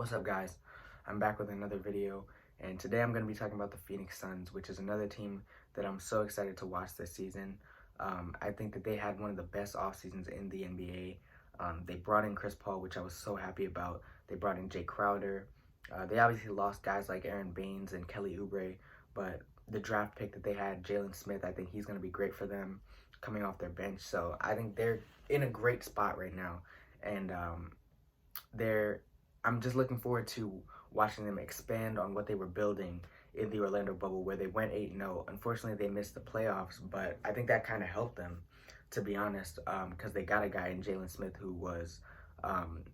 What's up, guys? I'm back with another video, and today I'm going to be talking about the Phoenix Suns, which is another team that I'm so excited to watch this season. I think that they had one of the best off seasons in the NBA. They brought in Chris Paul, which I was so happy about. They brought in Jay Crowder. They obviously lost guys like Aaron Baines and Kelly Oubre, but the draft pick that they had, Jalen Smith, I think he's going to be great for them coming off their bench. So I think they're in a great spot right now, and they're I'm just looking forward to watching them expand on what they were building in the Orlando bubble, where they went 8-0. Unfortunately, they missed the playoffs, but I think that kind of helped them, to be honest, because they got a guy in Jalen Smith who was um,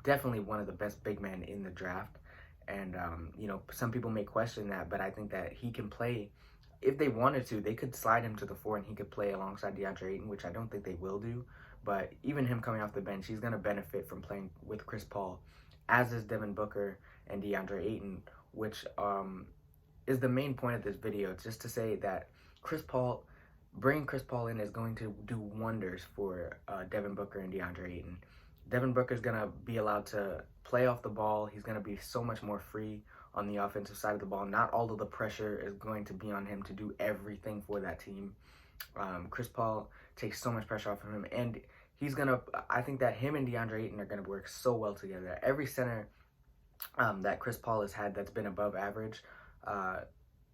definitely one of the best big men in the draft. And some people may question that, but I think that he can play. If they wanted to, they could slide him to the four and he could play alongside DeAndre Ayton, which I don't think they will do. But even him coming off the bench, he's going to benefit from playing with Chris Paul, as is Devin Booker and DeAndre Ayton, which is the main point of this video. It's just to say that bringing Chris Paul in is going to do wonders for Devin Booker and DeAndre Ayton. Devin Booker is going to be allowed to play off the ball. He's going to be so much more free on the offensive side of the ball. Not all of the pressure is going to be on him to do everything for that team. Chris Paul takes so much pressure off of him, and I think that him and DeAndre Ayton are gonna work so well together. Every center that Chris Paul has had that's been above average,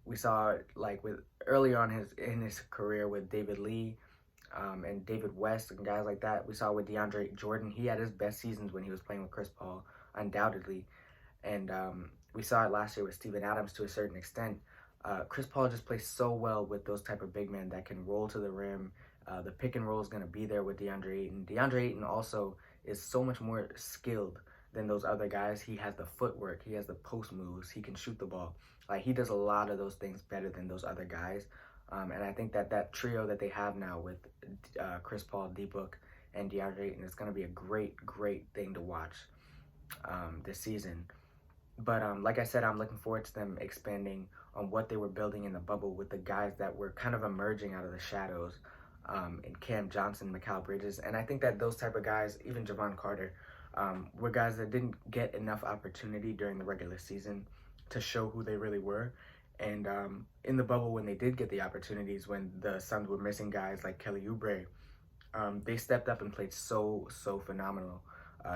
we saw like with earlier on in his career with David Lee, and David West and guys like that. We saw with DeAndre Jordan, he had his best seasons when he was playing with Chris Paul, undoubtedly, and we saw it last year with Steven Adams to a certain extent. Chris Paul just plays so well with those type of big men that can roll to the rim. The pick and roll is going to be there with DeAndre Ayton. DeAndre Ayton also is so much more skilled than those other guys. He has the footwork. He has the post moves. He can shoot the ball. Like, he does a lot of those things better than those other guys. And I think that trio that they have now with Chris Paul, D-Book, and DeAndre Ayton is going to be a great, great thing to watch this season. But like I said, I'm looking forward to them expanding on what they were building in the bubble with the guys that were kind of emerging out of the shadows, in Cam Johnson, Mikal Bridges. And I think that those type of guys, even Javon Carter, were guys that didn't get enough opportunity during the regular season to show who they really were. And in the bubble, when they did get the opportunities, when the Suns were missing guys like Kelly Oubre, they stepped up and played so phenomenal.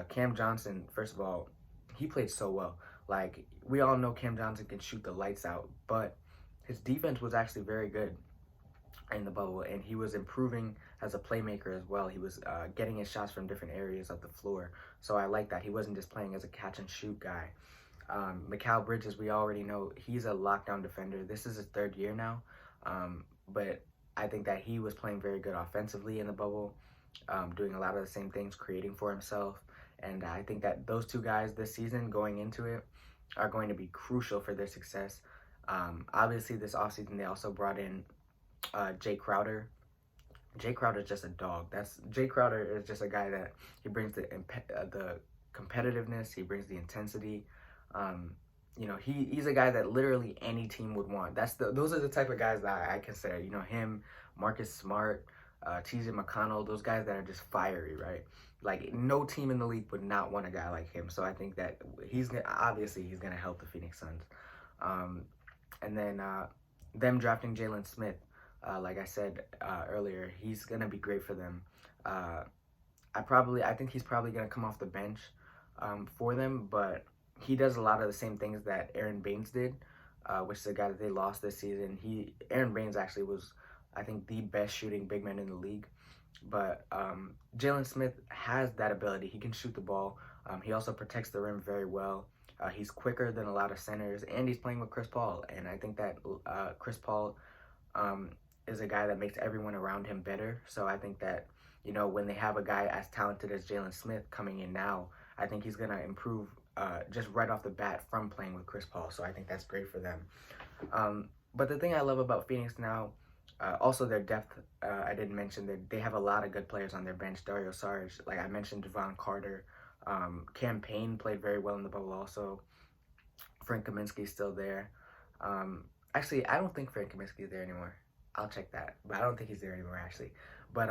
Cam Johnson, first of all, he played so well. Like, we all know Cam Johnson can shoot the lights out, but his defense was actually very good in the bubble, and he was improving as a playmaker as well. He was getting his shots from different areas of the floor, so I like that. He wasn't just playing as a catch-and-shoot guy. Mikal Bridges, we already know, he's a lockdown defender. This is his third year now, but I think that he was playing very good offensively in the bubble, doing a lot of the same things, creating for himself. And I think that those two guys this season going into it are going to be crucial for their success. Obviously, this offseason, they also brought in Jay Crowder. Jay Crowder is just a dog. Jay Crowder is just a guy that he brings the competitiveness. He brings the intensity. He's a guy that literally any team would want. Those are the type of guys that I consider. Him, Marcus Smart, TJ McConnell, those guys that are just fiery, right? Like, no team in the league would not want a guy like him. So I think that he's going to help the Phoenix Suns. And then them drafting Jalen Smith, like I said earlier, he's going to be great for them. I think he's probably going to come off the bench for them, but he does a lot of the same things that Aaron Baines did, which is a guy that they lost this season. Aaron Baines actually was, I think, the best shooting big man in the league. But Jalen Smith has that ability. He can shoot the ball. He also protects the rim very well. He's quicker than a lot of centers, and he's playing with Chris Paul. And I think that Chris Paul is a guy that makes everyone around him better. So I think that, when they have a guy as talented as Jalen Smith coming in now, I think he's going to improve just right off the bat from playing with Chris Paul. So I think that's great for them. But the thing I love about Phoenix now, also their depth, I didn't mention that they have a lot of good players on their bench. Dario Saric, like I mentioned, Javon Carter. Cam Payne played very well in the bubble also. Frank Kaminsky's still there. Actually, I don't think Frank Kaminsky is there anymore. I'll check that. But I don't think he's there anymore, actually. But,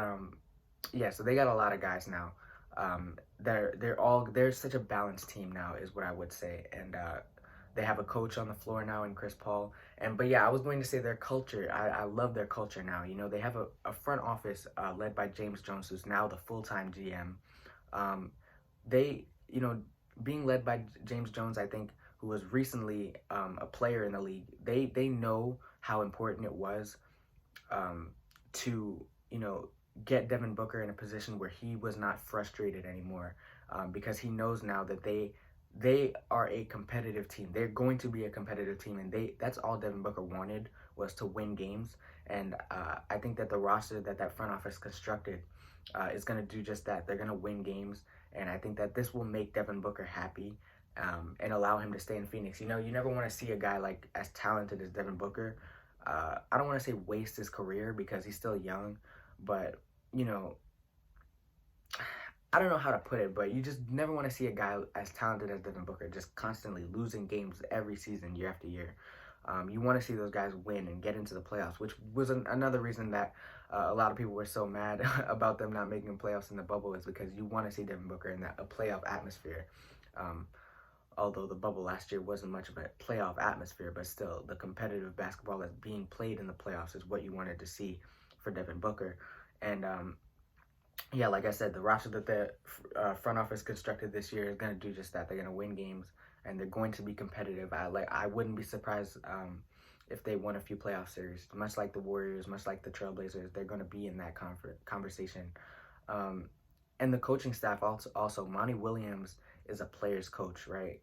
yeah, so they got a lot of guys now. They're such a balanced team now, is what I would say, and they have a coach on the floor now in Chris Paul. But yeah, I was going to say their culture. I love their culture now. You know, they have a front office led by James Jones, who's now the full-time GM. Um, they, you know, being led by James Jones, I think, who was recently a player in the league, they know how important it was to, you know, get Devin Booker in a position where he was not frustrated anymore, because he knows now that they are a competitive team. They're going to be a competitive team, and that's all Devin Booker wanted, was to win games. And I think that the roster that front office constructed is going to do just that. They're going to win games, and I think that this will make Devin Booker happy, and allow him to stay in Phoenix. You know, you never want to see a guy like as talented as Devin Booker. I don't want to say waste his career because he's still young, but you know, I don't know how to put it, but you just never want to see a guy as talented as Devin Booker just constantly losing games every season, year after year. You want to see those guys win and get into the playoffs, which was another reason that a lot of people were so mad about them not making playoffs in the bubble, is because you want to see Devin Booker in a playoff atmosphere. Although the bubble last year wasn't much of a playoff atmosphere, but still, the competitive basketball that's being played in the playoffs is what you wanted to see for Devin Booker. And yeah, like I said, the roster that the front office constructed this year is going to do just that. They're going to win games, and they're going to be competitive. I wouldn't be surprised if they won a few playoff series, much like the Warriors, much like the Trailblazers. They're going to be in that conversation. And the coaching staff also Monty Williams is a player's coach, right?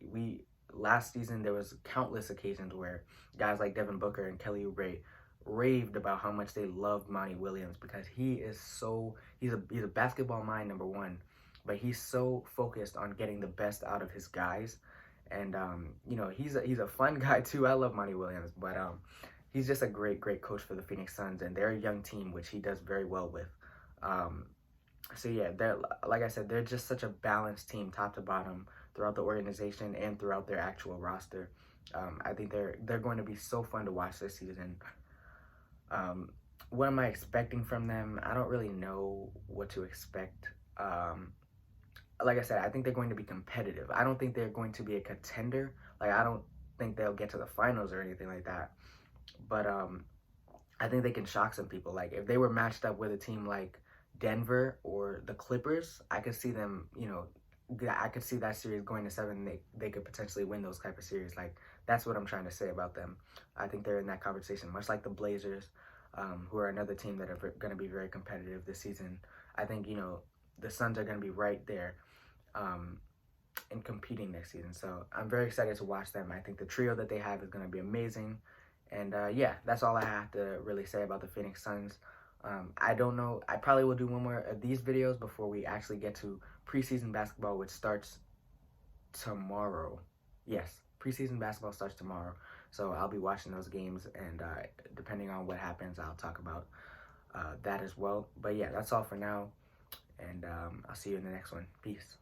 Last season there was countless occasions where guys like Devin Booker and Kelly Oubre raved about how much they loved Monty Williams, because he's a basketball mind, number one, but he's so focused on getting the best out of his guys. And you know, he's a fun guy too. I love Monty Williams, but he's just a great coach for the Phoenix Suns, and they're a young team, which he does very well with. So yeah, they're, like I said, they're just such a balanced team, top to bottom, throughout the organization and throughout their actual roster. I think they're going to be so fun to watch this season. What am I expecting from them? I don't really know what to expect. Like I said, I think they're going to be competitive. I don't think they're going to be a contender. Like, I don't think they'll get to the finals or anything like that. But I think they can shock some people. Like, if they were matched up with a team like Denver or the Clippers, I could see them, you know, I could see that series going to 7. They could potentially win those type of series. Like, that's what I'm trying to say about them. I think they're in that conversation, much like the Blazers, who are another team that are going to be very competitive this season. I think, you know, the Suns are going to be right there in competing next season. So I'm very excited to watch them. I think the trio that they have is going to be amazing. And yeah, that's all I have to really say about the Phoenix Suns. I don't know. I probably will do one more of these videos before we actually get to preseason basketball, which starts tomorrow. Yes, preseason basketball starts tomorrow. So I'll be watching those games, and depending on what happens, I'll talk about that as well. But yeah, that's all for now, and I'll see you in the next one. Peace.